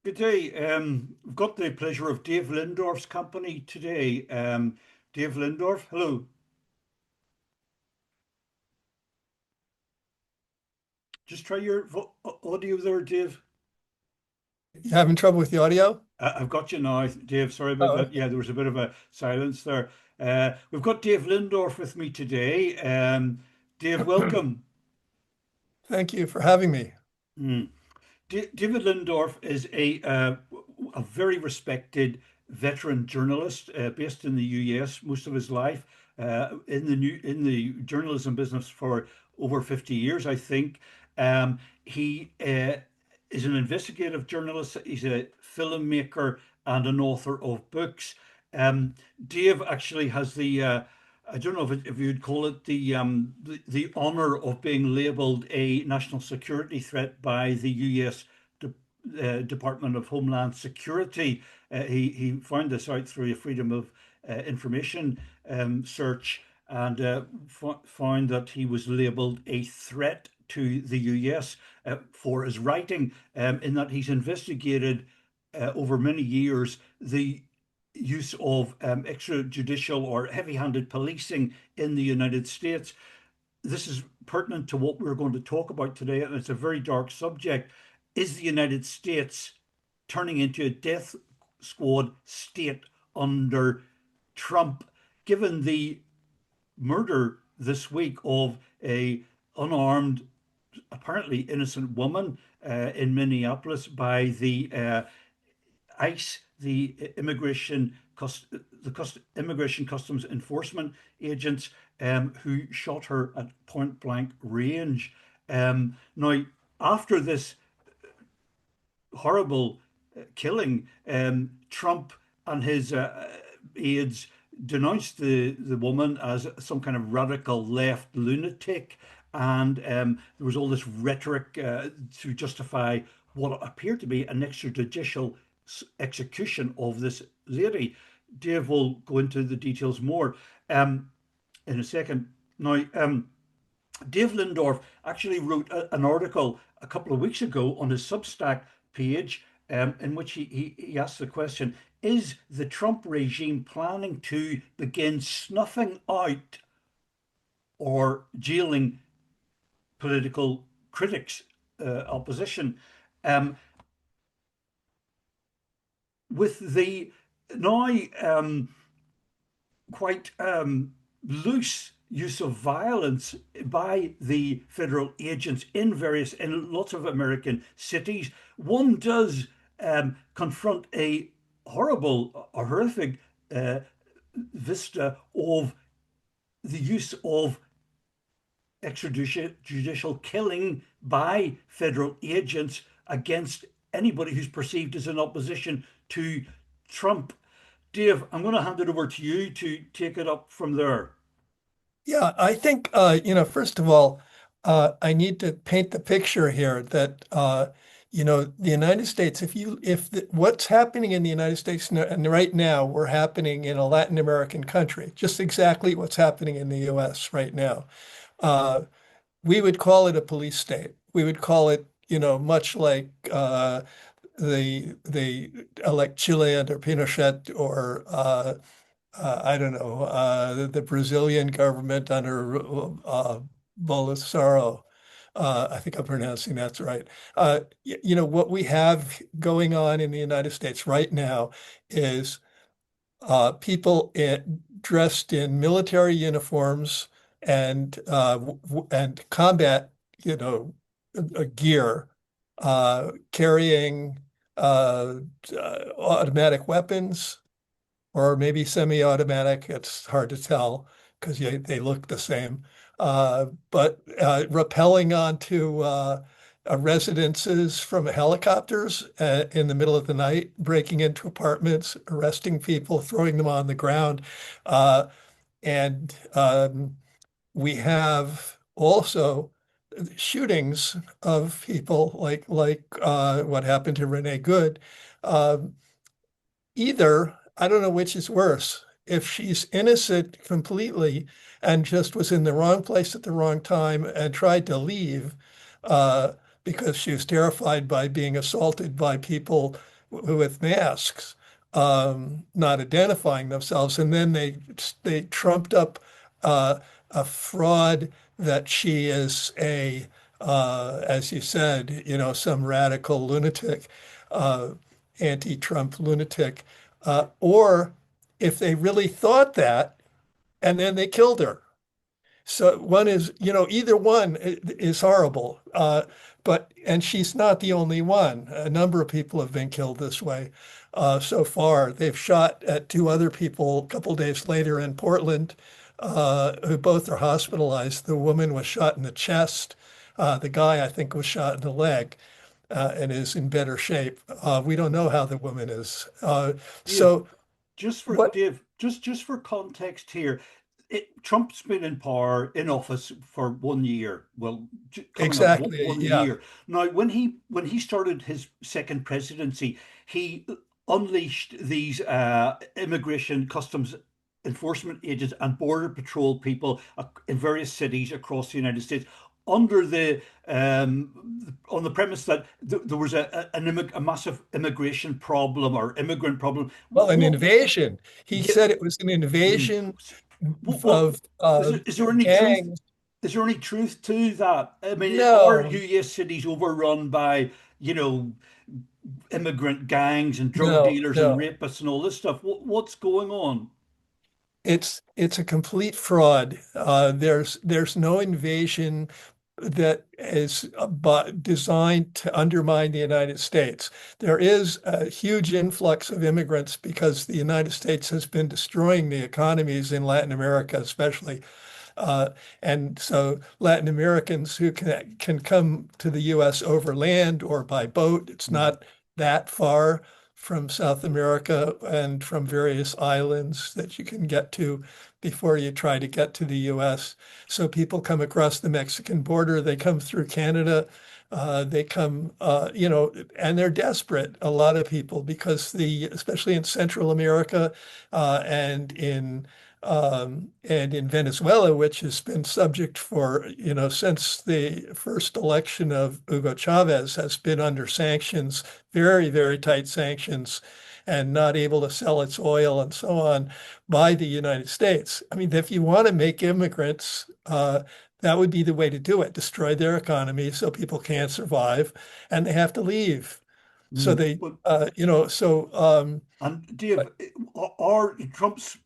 Good day. We've got the pleasure of Dave Lindorff's company today. Dave Lindorff, hello. Just try your audio there, Dave. You having trouble with the audio? I've got you now, Dave. Sorry about Oh, that. Yeah, there was a bit of a silence there. We've got Dave Lindorff with me today. Dave, okay. welcome. Thank you for having me. Hmm. David Lindorff is a very respected veteran journalist based in the US most of his life, in the journalism business for over 50 years, I think. He is an investigative journalist. He's a filmmaker and an author of books. Um, Dave actually has I don't know if you'd call it the honor of being labeled a national security threat by the US Department of Homeland Security. He found this out through a Freedom of Information search and found that he was labeled a threat to the US for his writing, in that he's investigated over many years the use of extrajudicial or heavy-handed policing in the United States. This is pertinent to what we're going to talk about today, and it's a very dark subject. Is the United States turning into a death squad state under Trump, given the murder this week of a unarmed, apparently innocent woman in Minneapolis by the ICE, the immigration customs enforcement agents, who shot her at point blank range. Now, after this horrible killing, Trump and his aides denounced the woman as some kind of radical left lunatic, and there was all this rhetoric to justify what appeared to be an extrajudicial execution of this lady. Dave will go into the details more in a second. Now, Dave Lindorff actually wrote an article a couple of weeks ago on his Substack page, in which he asked the question: is the Trump regime planning to begin snuffing out or jailing political critics, opposition? Um, with the now quite loose use of violence by the federal agents in lots of American cities, one does confront a horrible, a horrific uh, vista of the use of extrajudicial killing by federal agents against anybody who's perceived as an opposition to Trump. Dave, I'm going to hand it over to you to take it up from there. Yeah, I think, first of all, I need to paint the picture here that, the United States, what's happening in the United States and right now, we're happening in a Latin American country, just exactly what's happening in the US right now. Uh, we would call it a police state. We would call it, much like the like Chile under Pinochet or I don't know, the Brazilian government under Bolsonaro. I think I'm pronouncing that's right. What we have going on in the United States right now is people dressed in military uniforms and combat, gear, carrying automatic weapons or maybe semi-automatic. It's hard to tell because they look the same. But rappelling onto residences from helicopters in the middle of the night, breaking into apartments, arresting people, throwing them on the ground. Uh, and we have also shootings of people like what happened to Renee Good. Um, Either, I don't know which is worse. If she's innocent completely and just was in the wrong place at the wrong time and tried to leave uh, because she was terrified by being assaulted by people with masks, not identifying themselves, and then they trumped up a fraud that she is as you said, some radical lunatic, uh, anti-Trump lunatic, or if they really thought that, and then they killed her. So one is, either one is horrible. And she's not the only one. A number of people have been killed this way so far. They've shot at two other people a couple days later in Portland, who both are hospitalized. The woman was shot in the chest. The guy, I think, was shot in the leg and is in better shape. We don't know how the woman is. Dave, So just for what Dave, just for context here, Trump's been in power in office for 1 year. Well, coming up exactly? one Yeah. year now. When he started his second presidency, he unleashed these immigration customs enforcement agents and border patrol people in various cities across the United States under the on the premise that there was a massive immigration problem or immigrant problem. Well, an What, invasion. He yeah, said it was an mm. invasion What of is there any truth? gangs. Is there any truth to that? I mean, are No, U.S. cities overrun by, you know, immigrant gangs and drug no, dealers and no. rapists and all this stuff? What's going on? It's a complete fraud. There's no invasion that is designed to undermine the United States. There is a huge influx of immigrants because the United States has been destroying the economies in Latin America, especially. Uh, and so Latin Americans who can come to the U.S. over land or by boat, it's Mhm. not that far from South America and from various islands that you can get to before you try to get to the U.S. So people come across the Mexican border, they come through Canada, they come, and they're desperate, a lot of people, because especially in Central America and in Venezuela, which has been subject for, since the first election of Hugo Chavez, has been under sanctions, very, very tight sanctions, and not able to sell its oil and so on by the United States. I mean, if you want to make immigrants, that would be the way to do it, destroy their economy so people can't survive and they have to leave. So Mm. they, But and Dave, but are Trump's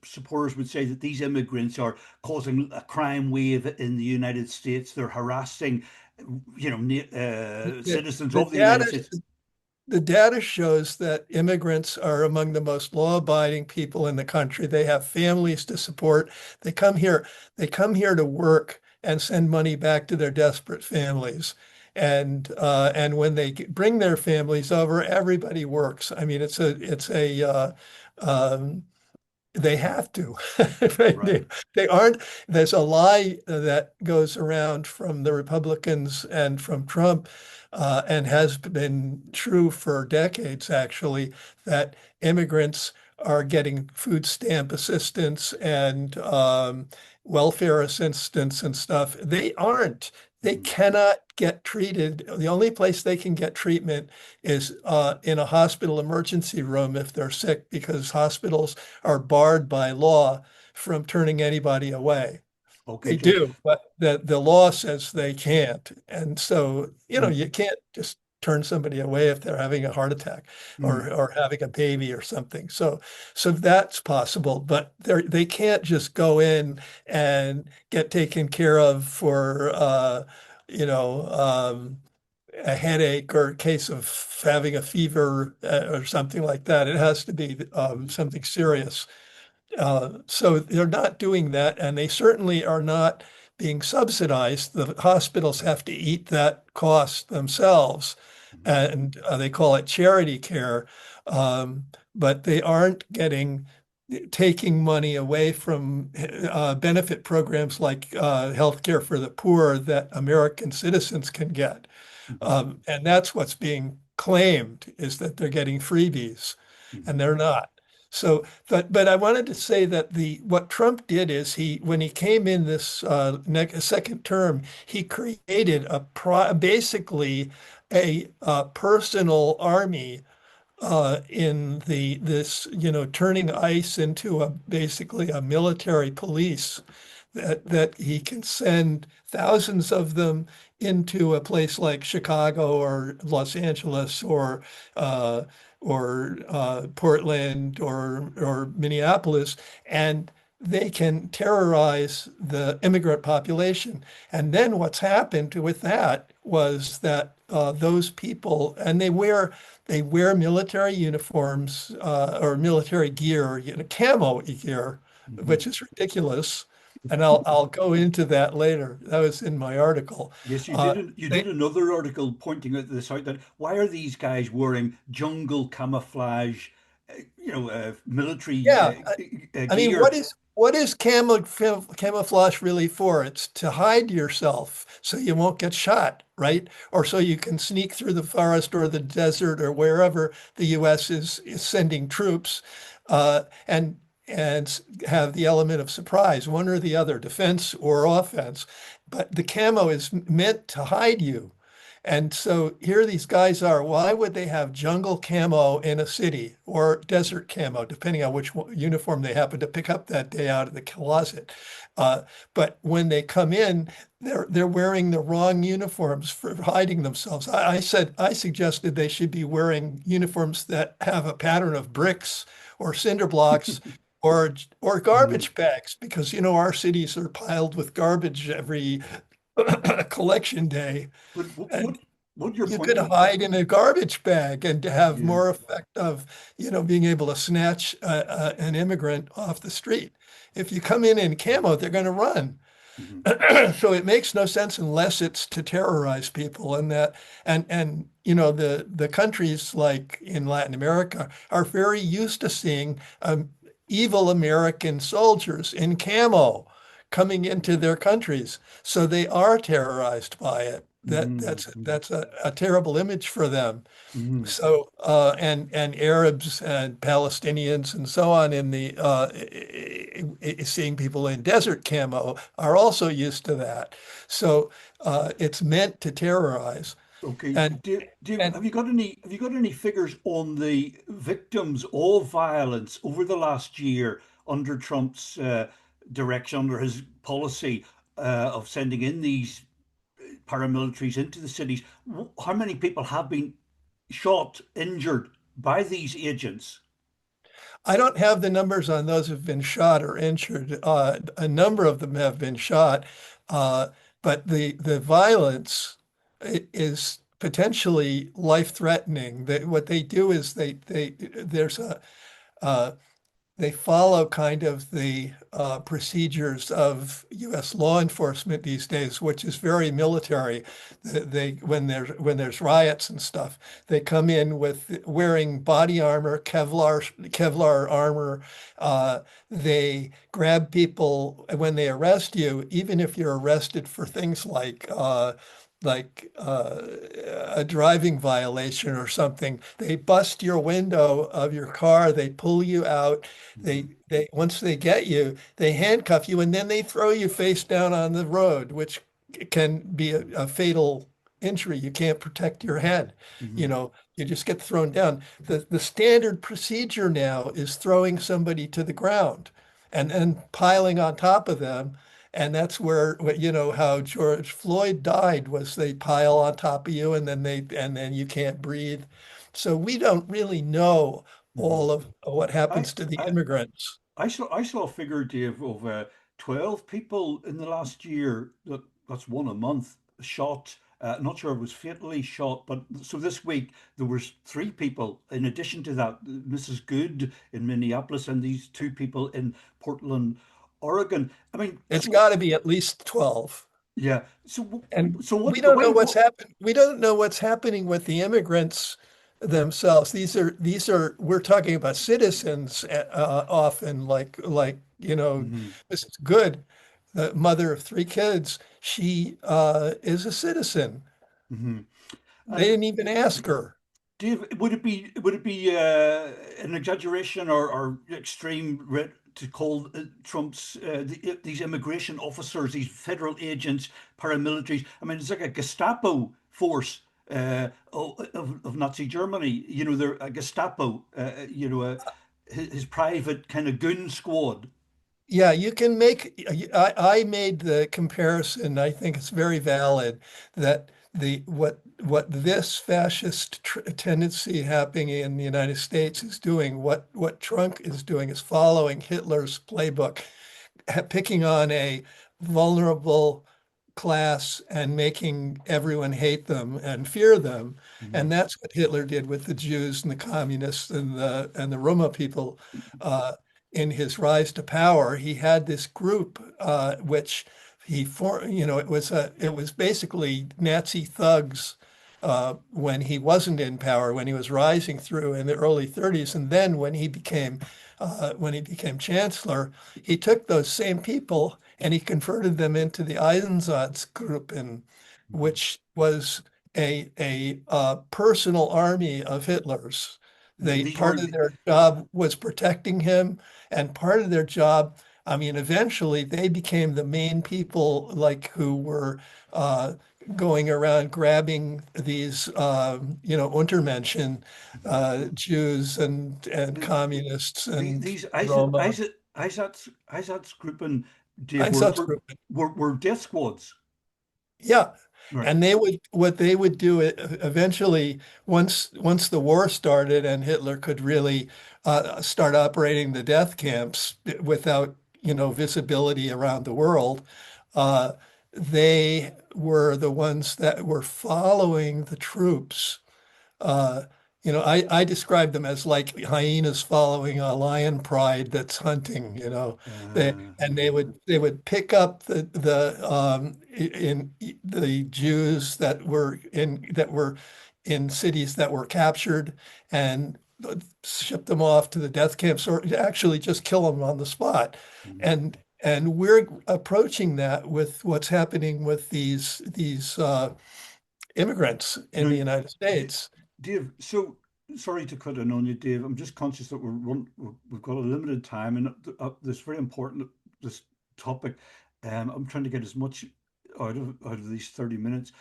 supporters would say that these immigrants are causing a crime wave in the United States. They're harassing, the, citizens the of the United data States. The data shows that immigrants are among the most law-abiding people in the country. They have families to support. They come here, they come here to work and send money back to their desperate families. And when they bring their families over, everybody works. I mean, um, they have to. Right. They aren't. There's a lie that goes around from the Republicans and from Trump, and has been true for decades, actually, that immigrants are getting food stamp assistance and welfare assistance and stuff. They aren't. They Mhm. cannot get treated. The only place they can get treatment is in a hospital emergency room if they're sick, because hospitals are barred by law from turning anybody away. Okay, They Dave. do, but the law says they can't. And so, Mm, you can't just turn somebody away if they're having a heart attack mm, or having a baby or something. So that's possible, but they can't just go in and get taken care of for you know, a headache or a case of having a fever or something like that. It has to be mm, something serious. So they're not doing that, and they certainly are not being subsidized. The hospitals have to eat that cost themselves, mm, and they call it charity care. Um, but they aren't taking money away from benefit programs like healthcare for the poor that American citizens can get. mhm, And that's what's being claimed, is that they're getting freebies, and mhm. they're not. So, but I wanted to say that the what Trump did is when he came in this second term, he created basically a personal army in this, turning ICE into basically a military police that he can send thousands of them into a place like Chicago or Los Angeles uh, or Portland or Minneapolis, and they can terrorize the immigrant population. And then what's happened with that was that those people, and they wear military uniforms or military gear, camo gear, Hmm. which is ridiculous. And I'll go into that later. That was in my article. Yes, you Uh, did. You they, did another article pointing out this out that why are these guys wearing jungle camouflage, military yeah, I mean, gear? what is camouflage really for? It's to hide yourself so you won't get shot, right? Or so you can sneak through the forest or the desert or wherever the U.S. is sending troops, and have the element of surprise, one or the other, defense or offense. But the camo is meant to hide you. And so here these guys are. Why would they have jungle camo in a city or desert camo, depending on which uniform they happen to pick up that day out of the closet? Uh, but when they come in, they're wearing the wrong uniforms for hiding themselves. I suggested they should be wearing uniforms that have a pattern of bricks or cinder blocks or Mhm. garbage bags, because our cities are piled with garbage every collection day. But And what you're you could pointing? hide in a garbage bag and to have Yeah. more effect of, being able to snatch an immigrant off the street. If you come in camo, they're going to run. Hmm. So it makes no sense unless it's to terrorize people, and the countries like in Latin America are very used to seeing evil American soldiers in camo coming into their countries. So they are terrorized by it. Hmm. That's a terrible image for them. Hmm. So and Arabs and Palestinians and so on in the seeing people in desert camo are also used to that. So it's meant to terrorize. Okay, And Dave, and have you got any figures on the victims of violence over the last year under Trump's direction, under his policy of sending in these paramilitaries into the cities? How many people have been shot, injured by these agents? I don't have the numbers on those who've been shot or injured. A number of them have been shot, uh, but the violence is potentially life-threatening. What they do is there's uh, they follow kind of the procedures of U.S. law enforcement these days, which is very military. They when there's riots and stuff, they come in with wearing body armor, Kevlar armor. They grab people when they arrest you, even if you're arrested for things like a driving violation or something. They bust your window of your car, they pull you out, Hmm. they once they get you, they handcuff you, and then they throw you face down on the road, which can be a fatal injury. You can't protect your head. Hmm. You just get thrown down. The standard procedure now is throwing somebody to the ground and then piling on top of them. And that's where, how George Floyd died was they pile on top of you and then you can't breathe. So we don't really know Hmm. all of what I, happens to the I, immigrants. I saw a figure, Dave, of 12 people in the last year. That's one a month shot. Not sure it was fatally shot, but so this week there was three people. In addition to that, Mrs. Good in Minneapolis and these two people in Portland, Oregon. I mean, It's got to be at least 12. yeah. So And so we what? don't Why? know what's happened. We don't know what's happening with the immigrants themselves. We're talking about citizens often, like Mhm, Mrs. Good, the mother of three kids. She is a citizen. mhm. They And didn't even ask her. Dave, would it be an exaggeration or extreme to call Trump's these immigration officers, these federal agents, paramilitaries? I mean, it's like a Gestapo force of Nazi Germany. You know, they're a Gestapo. His private kind of goon squad. Yeah, you can make, I made the comparison. I think it's very valid that what this fascist tr tendency happening in the United States is doing, what Trump is doing is following Hitler's playbook, picking on a vulnerable class and making everyone hate them and fear them. And Mhm. that's what Hitler did with the Jews and the communists and the Roma people uh, in his rise to power. He had this group which it was basically Nazi thugs when he wasn't in power, when he was rising through in the early 30s, and then when he became chancellor, he took those same people and he converted them into the Einsatzgruppen, Mhm. which was a personal army of Hitler's. They These were part of their job was protecting him, and part of their job, I mean, eventually they became the main people like who were uh, going around grabbing these, Untermenschen, Jews and the, communists and these Roma. Einsatzgruppen, Dave, Einsatzgruppen. were death squads. Yeah. Right. And what they would do eventually, once the war started and Hitler could really start operating the death camps without, visibility around the world, uh, they were the ones that were following the troops. Uh, I describe them as like hyenas following a lion pride that's hunting, they would pick up in the Jews that were in cities that were captured and ship them off to the death camps or actually just kill them on the spot. Mhm. And we're approaching that with what's happening with these immigrants in Now, the United D- States. Dave, so sorry to cut in on you, Dave. I'm just conscious that we've got a limited time, and this very important this topic. I'm trying to get as much out of these 30 minutes.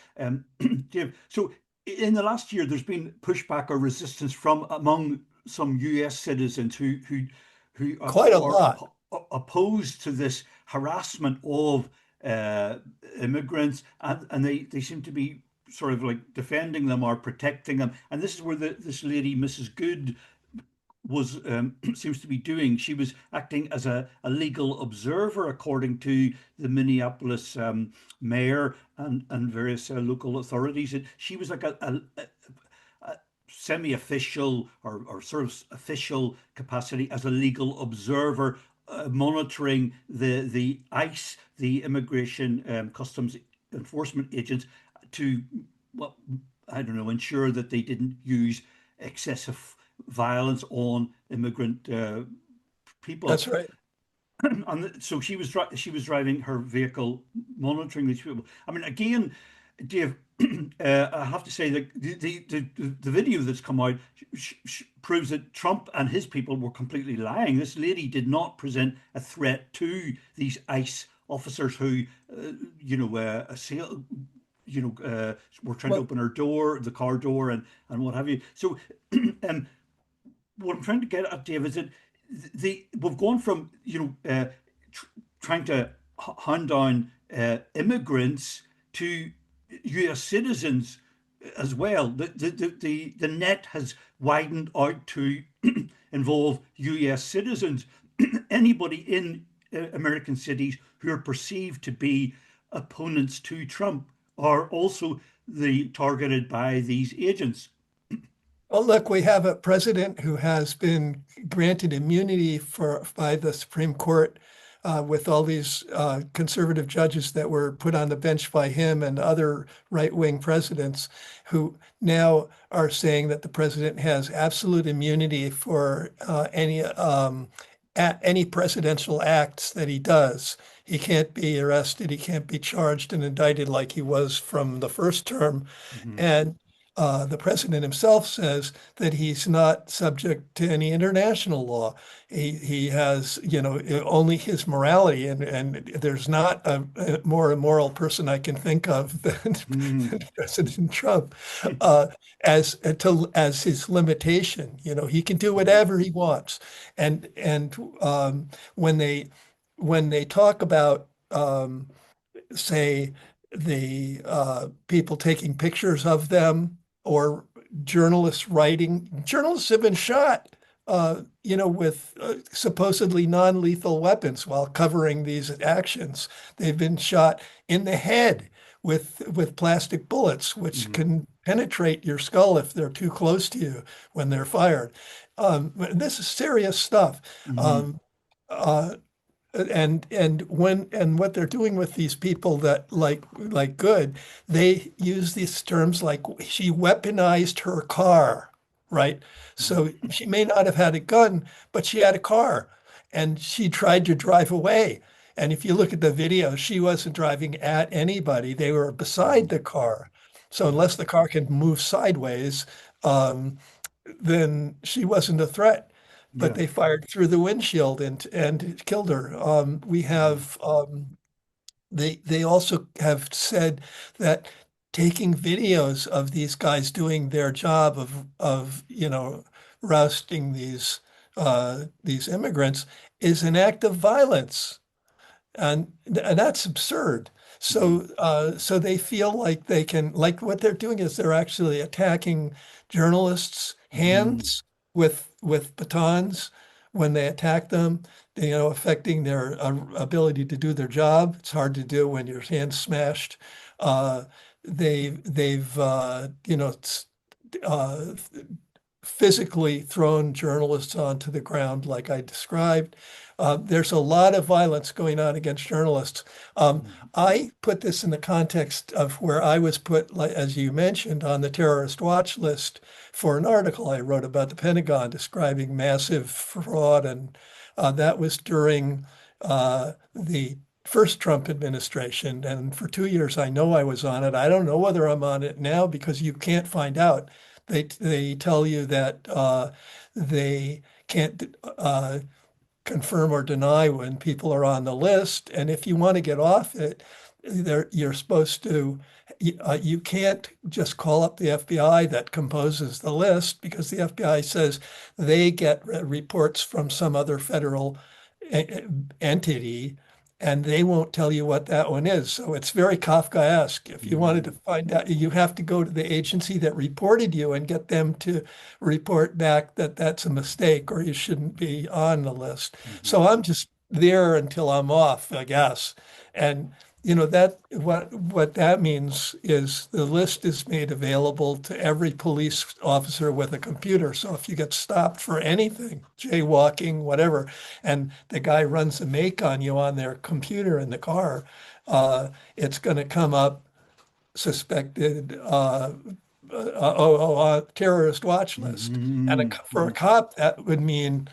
Dave, so in the last year, there's been pushback or resistance from among some U.S. citizens Quite a are lot. opposed to this harassment of uh, immigrants, and they seem to be sort of like defending them or protecting them. And this is where this lady, Mrs. Good, was seems to be doing. She was acting as a legal observer, according to the Minneapolis mayor and various local authorities. And she was like a semi-official or sort of official capacity as a legal observer, monitoring the ICE, the Immigration Customs Enforcement agents, to, well, I don't know, ensure that they didn't use excessive violence on immigrant people. That's right. And so she was driving her vehicle, monitoring these people. I mean, again, Dave, I have to say that the video that's come out proves that Trump and his people were completely lying. This lady did not present a threat to these ICE officers who, assail, were trying to Well, open her door, the car door, and what have you. So, um, what I'm trying to get at, Dave, is that we've gone from tr- trying to hunt down immigrants to U.S. citizens as well. The net has widened out to involve U.S. citizens. Anybody in American cities who are perceived to be opponents to Trump are also targeted by these agents. well, look, we have a president who has been granted immunity by the Supreme Court with all these conservative judges that were put on the bench by him and other right-wing presidents who now are saying that the president has absolute immunity for any presidential acts that he does. He can't be arrested. He can't be charged and indicted like he was from the first term. Mhm. And the president himself says that he's not subject to any international law. He has, only his morality, and there's not a more immoral person I can think of than, Mm, than President Trump, as his limitation. He can do mm, whatever he wants, and when they talk about say the people taking pictures of them or journalists writing. Journalists have been shot, with supposedly non-lethal weapons while covering these actions. They've been shot in the head with plastic bullets, which mm, can penetrate your skull if they're too close to you when they're fired. This is serious stuff. mm, Um, uh, and what they're doing with these people that like good, they use these terms like she weaponized her car, right? mm, So she may not have had a gun, but she had a car and she tried to drive away. And if you look at the video, she wasn't driving at anybody. They were beside mm, the car. So yeah, unless the car can move sideways, um, then she wasn't a threat. But yeah, they fired through the windshield and it killed her. We mm, have they also have said that taking videos of these guys doing their job of rousting these immigrants is an act of violence. And that's absurd. mm, So they feel like they can, like what they're doing is they're actually attacking journalists' mm, hands with batons when they attack them, affecting their ability to do their job. It's hard to do when your hand's smashed. Uh, they've uh, physically thrown journalists onto the ground, like I described. There's a lot of violence going on against journalists. mm, I put this in the context of where I was put, like, as you mentioned, on the terrorist watch list for an article I wrote about the Pentagon describing massive fraud. And that was during the first Trump administration. And for 2 years, I know I was on it. I don't know whether I'm on it now because you can't find out. They tell you that they can't confirm or deny when people are on the list, and if you want to get off it, you're supposed to. You can't just call up the FBI that composes the list because the FBI says they get reports from some other federal entity and they won't tell you what that one is. So it's very Kafkaesque. If you wanted to mm, find out, you have to go to the agency that reported you and get them to report back that that's a mistake or you shouldn't be on the list. mm, So I'm just there until I'm off, I guess. And that what that means is the list is made available to every police officer with a computer. So if you get stopped for anything, jaywalking, whatever, and the guy runs a make on you on their computer in the car, it's going to come up suspected terrorist watch list. And mm, for a mm, cop, that would mean,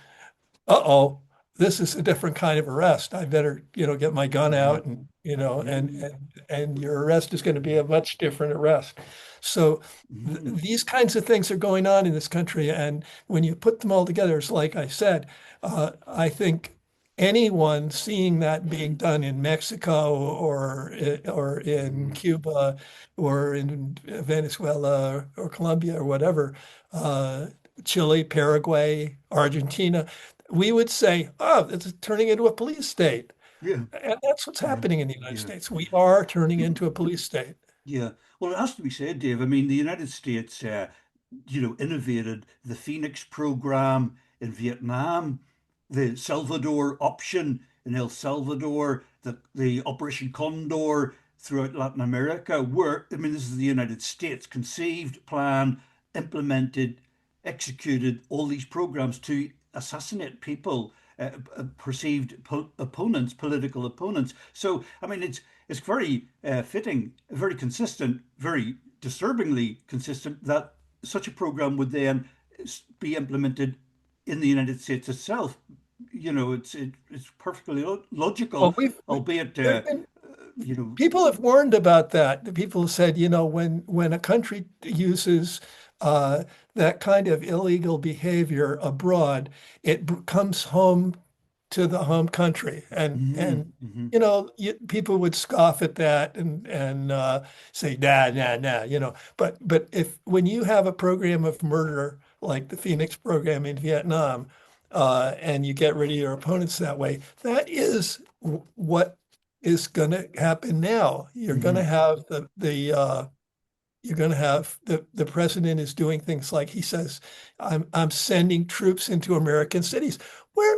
uh-oh, this is a different kind of arrest. I better, get my gun mm, out and, mm, and your arrest is going to be a much different arrest. So th mm, these kinds of things are going on in this country. And when you put them all together, it's like I said, I think anyone seeing that being done in Mexico or in mm, Cuba or in Venezuela or Colombia or whatever, uh, Chile, Paraguay, Argentina, we would say, oh, it's turning into a police state. yeah, And that's what's yeah, happening in the United yeah. States. We are turning into a police state. Yeah. Well, it has to be said, Dave. I mean, the United States, innovated the Phoenix program in Vietnam, the Salvador option in El Salvador, the Operation Condor throughout Latin America, where, I mean, this is the United States conceived, planned, implemented, executed all these programs to assassinate people, perceived opponents, political opponents. So, I mean, it's very fitting, very consistent, very disturbingly consistent that such a program would then be implemented in the United States itself. It's perfectly logical, Well, we've albeit there've been you know, People have warned about that. The people have said, when a country uses that kind of illegal behavior abroad, comes home to the home country, and hmm people would scoff at that and say, nah, nah, nah, But if when you have a program of murder like the Phoenix program in Vietnam, and you get rid of your opponents that way, that is what is going to happen now. You're going to hmm have you're going to have the president is doing things like he says, I'm sending troops into American cities. Where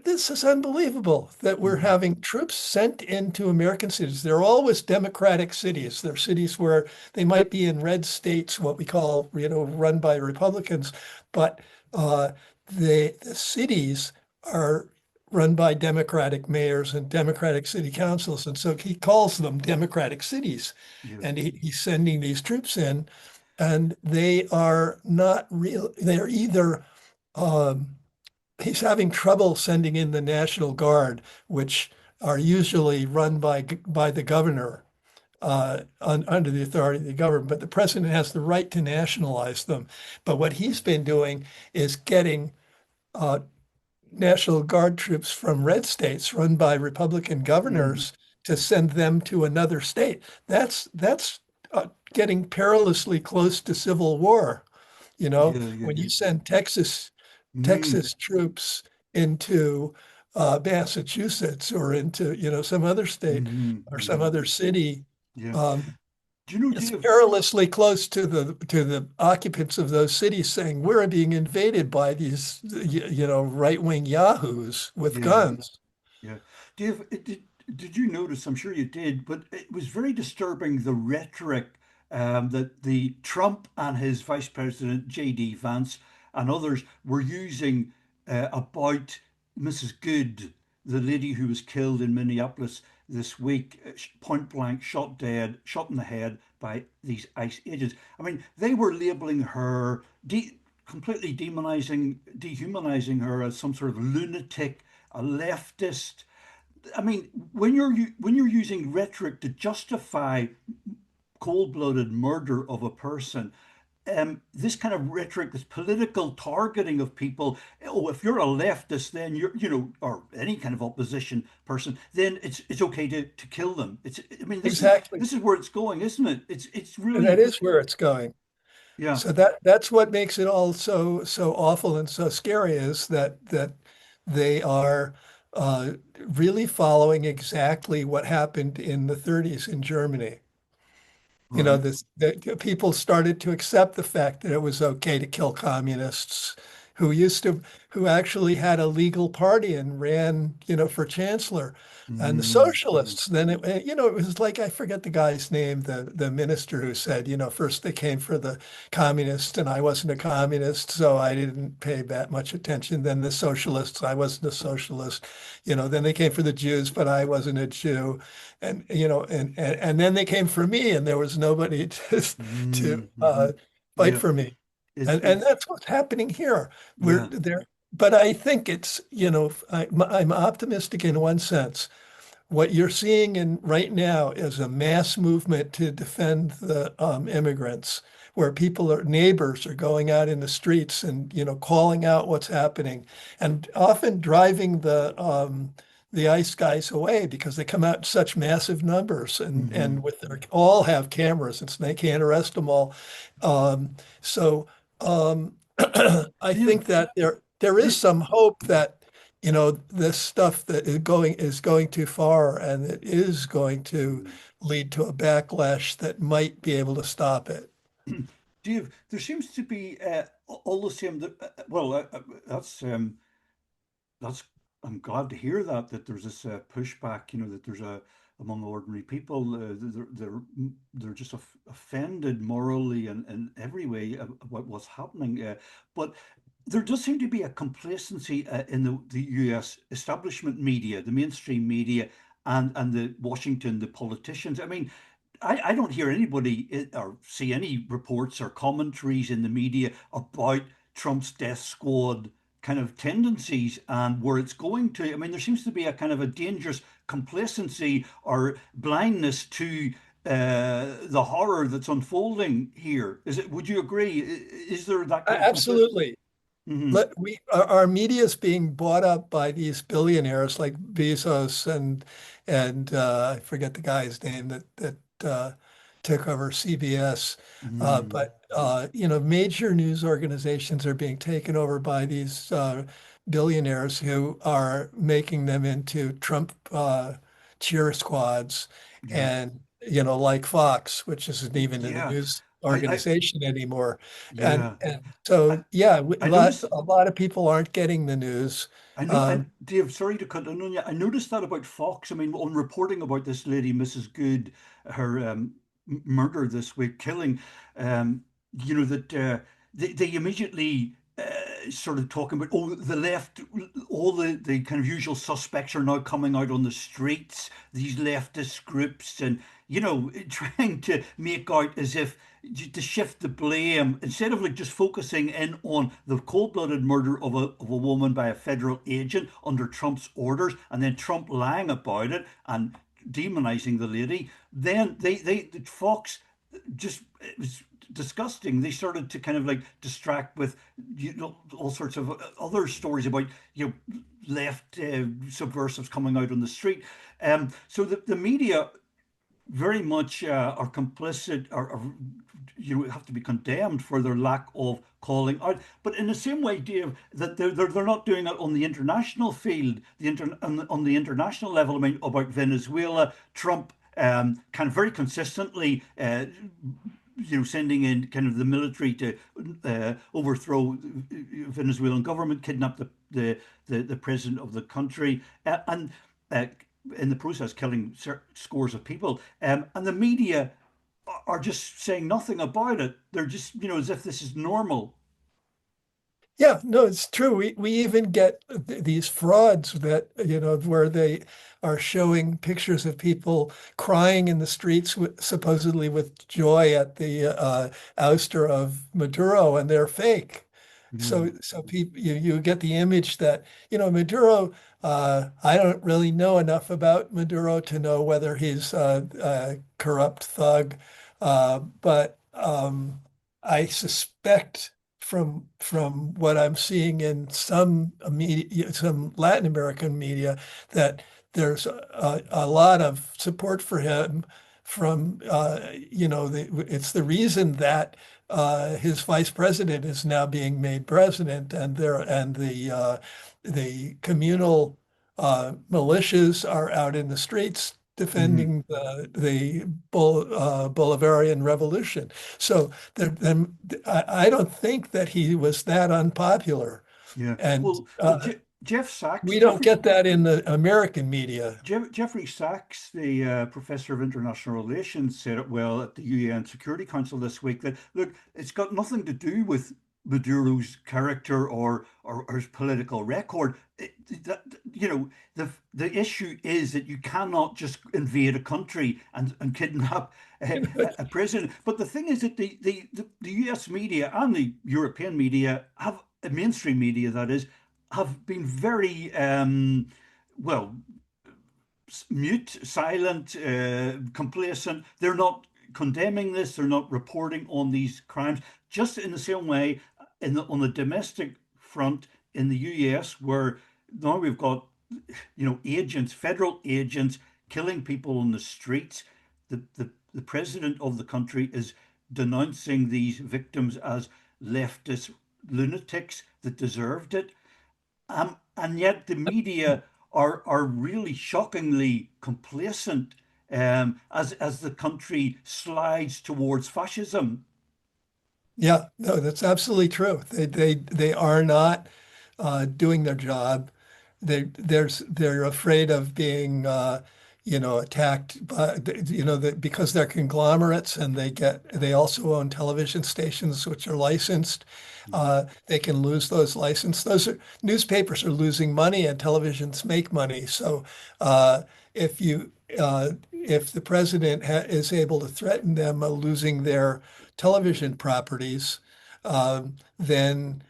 this is unbelievable that we're hmm having troops sent into American cities. They're always democratic cities. They're cities where they might be in red states, what we call, run by Republicans, but uh, the cities are run by Democratic mayors and Democratic city councils. And so he calls them democratic cities. yeah, And he's sending these troops in, and they are not real. They're either um, he's having trouble sending in the National Guard, which are usually run by the governor under the authority of the government. But the president has the right to nationalize them. But what he's been doing is getting uh, National Guard troops from red states run by Republican hmm governors to send them to another state. That's getting perilously close to civil war. yeah, yeah, When yeah. you send Mm, Texas troops into Massachusetts or into some other state or some hmm other city, yeah. um, Do you know, it's Dave? perilously close to the occupants of those cities saying we're being invaded by these right-wing yahoos with Yeah, guns. yeah. Dave, did you notice? I'm sure you did, but it was very disturbing the rhetoric that the Trump and his Vice President J.D. Vance and others were using about Mrs. Good, the lady who was killed in Minneapolis this week, point blank, shot dead, shot in the head by these ICE agents. I mean, they were labeling her, completely demonizing, dehumanizing her as some sort of lunatic, a leftist. I mean, when you're using rhetoric to justify cold-blooded murder of a person, this kind of rhetoric, this political targeting of people. Oh, if you're a leftist, then or any kind of opposition person, then it's okay to kill them. I mean, Exactly. this is where it's going, isn't it? It's And really, that is where it's going. yeah, So that's what makes it all so awful and so scary is that they are really following exactly what happened in the 30s in Germany. right. That people started to accept the fact that it was okay to kill communists who used to, who actually had a legal party and ran, for chancellor. And the Mm-hmm. socialists, then it was like, I forget the guy's name, the minister who said, first they came for the communists and I wasn't a communist, so I didn't pay that much attention. Then the socialists, I wasn't a socialist. Then they came for the Jews, but I wasn't a Jew and then they came for me and there was nobody to Mm-hmm. fight Yeah. for me. And It's that's what's happening here. We're yeah. there, but I think it's, I'm optimistic in one sense. What you're seeing in right now is a mass movement to defend the immigrants, where neighbors are going out in the streets and calling out what's happening, and often driving the ICE guys away because they come out in such massive numbers and Mm-hmm. with all have cameras and they can't arrest them all. So I Dave, think that there is Dave, some hope that this stuff that is going too far and it is going to lead to a backlash that might be able to stop it. Dave, there seems to be all the same. Well, that's I'm glad to hear that there's this pushback. That there's a among ordinary people. They're just offended morally and in every way about what's happening. But there does seem to be a complacency in the U.S. establishment media, the mainstream media, and the Washington, the politicians. I mean, I don't hear anybody or see any reports or commentaries in the media about Trump's death squad kind of tendencies and where it's going to. I mean, there seems to be a kind of a dangerous complacency or blindness to the horror that's unfolding here. Is it? Would you agree? Is there that kind of complicity? Absolutely. Hmm. Our media is being bought up by these billionaires like Bezos and I forget the guy's name that took over CBS. Hmm. But major news organizations are being taken over by these billionaires who are making them into Trump cheer squads, Yeah. and like Fox, which isn't even a Yeah. news I organization anymore. And yeah. and I, so, yeah, I noticed. a lot of people aren't getting the news. I know, and Um, Dave, sorry to cut in on you. I noticed that about Fox. I mean, on reporting about this lady, Mrs. Good, her murder this week, killing, um, that they immediately started talking about, oh, the left, all the kind of usual suspects are now coming out on the streets, these leftist groups, and, trying to make out as if to shift the blame instead of like just focusing in on the cold-blooded murder of a woman by a federal agent under Trump's orders, and then Trump lying about it and demonizing the lady. Then Fox just, it was disgusting. They started to kind of like distract with all sorts of other stories about left subversives coming out on the street. So the media very much are complicit, or have to be condemned for their lack of calling out. But in the same way, Dave, that they're not doing it on the international field, on the international level. I mean, about Venezuela, Trump kind of very consistently. Sending in kind of the military to overthrow Venezuelan government, kidnap the president of the country, and uh, in the process killing scores of people. And the media are just saying nothing about it. They're just, as if this is normal. Yeah, no, it's true. We even get these frauds that, where they are showing pictures of people crying in the streets supposedly with joy at the ouster of Maduro, and they're fake. Mm, So people, you get the image that, Maduro, I don't really know enough about Maduro to know whether he's a corrupt thug, but I suspect from what I'm seeing in some media, some Latin American media, that there's a lot of support for him from it's the reason that his vice president is now being made president, and the communal militias are out in the streets mhm. defending the Bolivarian revolution. So then I don't think that he was that unpopular, Yeah. and Well, Jeff Sachs, we don't get that in the American media. Jeffrey Sachs, the professor of international relations, said it well at the UN Security Council this week that, look, it's got nothing to do with Maduro's character or his political record. The issue is that you cannot just invade a country and kidnap a president. But the thing is that the US media and the European media have, mainstream media that is, have been very, well, mute, silent, complacent. They're not condemning this. They're not reporting on these crimes. Just in the same way, on the domestic front in the US, where now we've got agents, federal agents, killing people on the streets. The president of the country is denouncing these victims as leftist lunatics that deserved it. And yet the media are really shockingly complacent, as the country slides towards fascism. Yeah, no, that's absolutely true. They are not doing their job. They're afraid of being attacked by because they're conglomerates, and they also own television stations which are licensed. They can lose those licenses. Those are newspapers are losing money and televisions make money. So if you if the president is able to threaten them losing their television properties, then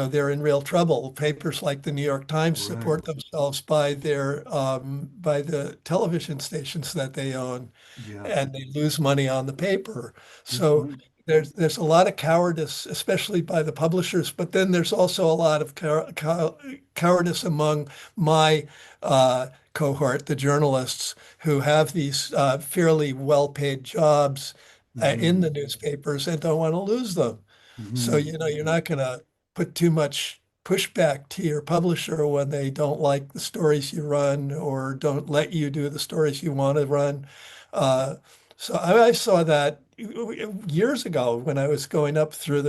they're in real trouble. Papers like the New York Times Right. support themselves by by the television stations that they own, Yeah. and they lose money on the paper. Good So point. there's a lot of cowardice, especially by the publishers, but then there's also a lot of cowardice among my cohort, the journalists who have these fairly well-paid jobs in Hmm. the newspapers and don't want to lose them. So, Hmm. you're not going to put too much pushback to your publisher when they don't like the stories you run or don't let you do the stories you want to run. Uh, so I saw that years ago when I was going up through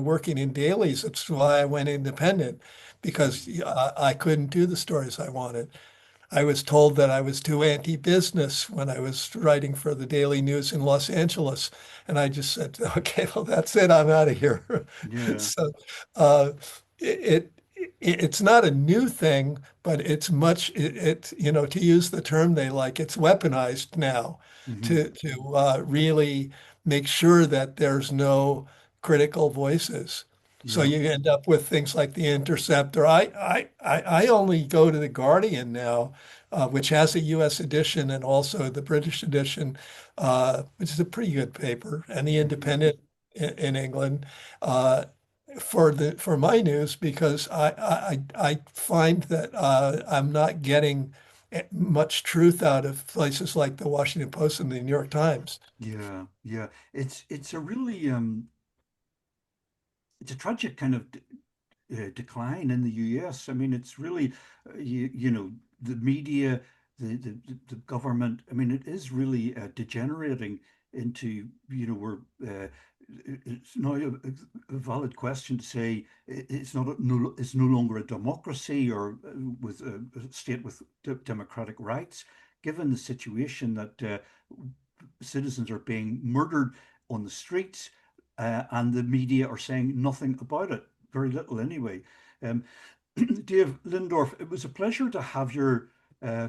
working in dailies. That's why I went independent because I couldn't do the stories I wanted. I was told that I was too anti-business when I was writing for the Daily News in Los Angeles. And I just said, okay, well, that's it. I'm out of here. Yeah. So uh, it, it's not a new thing, but it's much, to use the term they like, it's weaponized now Hmm. to really make sure that there's no critical voices. So Yeah. you end up with things like The Intercept, or I only go to The Guardian now, which has a US edition and also the British edition, which is a pretty good paper, and The Hmm. Independent in England, uh, for my news because I find that I'm not getting much truth out of places like the Washington Post and the New York Times. Yeah. Yeah. It's a really it's a tragic kind of decline in the US. I mean, it's really, the media, the government. I mean, it is really degenerating into, we're. It's now a valid question to say it's not no, it's no longer a democracy or with a state with democratic rights, given the situation that citizens are being murdered on the streets, and the media are saying nothing about it, very little anyway. Um, Dave Lindorff, it was a pleasure to have your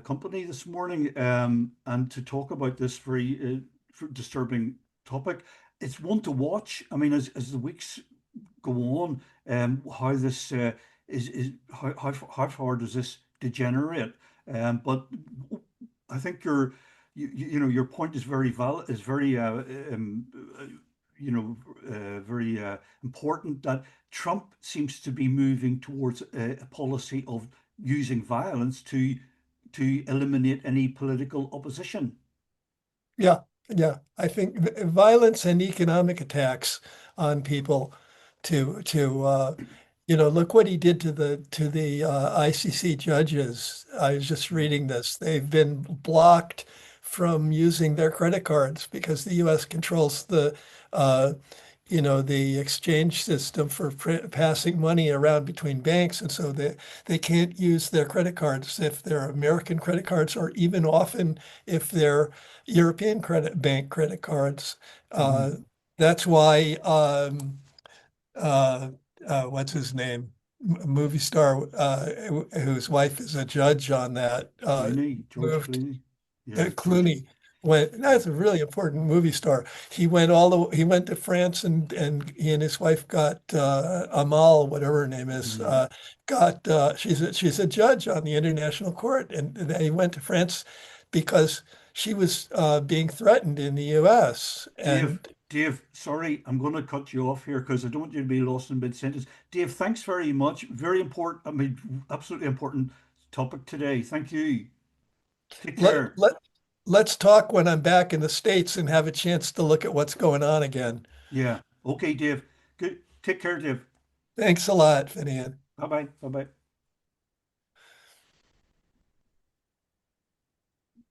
company this morning, and to talk about this very disturbing topic. It's one to watch. I mean, as the weeks go on, how this is how far does this degenerate? But I think your point is very valid, is very uh, you know very important, that Trump seems to be moving towards a policy of using violence to eliminate any political opposition. Yeah, yeah. I think violence and economic attacks on people look what he did to the ICC judges. I was just reading this. They've been blocked from using their credit cards because the US controls uh, the exchange system for passing money around between banks, and so they can't use their credit cards if they're American credit cards, or even often if they're European bank credit cards. Hmm. Uh, that's why uh, what's his name? Movie star whose wife is a judge on that Clooney, George moved Clooney. Yeah, George. Clooney went. Yeah. That's a really important movie star. He went to France, and he and his wife got Amal, whatever her name is, Mm. got she's a judge on the International Court, and they went to France because she was being threatened in the U.S. Dave, and Dave, sorry, I'm going to cut you off here because I don't want you to be lost in mid-sentence. Dave, thanks very much. Very important, I mean, absolutely important topic today. Thank you. Take let care. let let's talk when I'm back in the States and have a chance to look at what's going on again. Yeah. Okay, Dave. Good. Take care, Dave. Thanks a lot, Finian. Bye bye. Bye bye.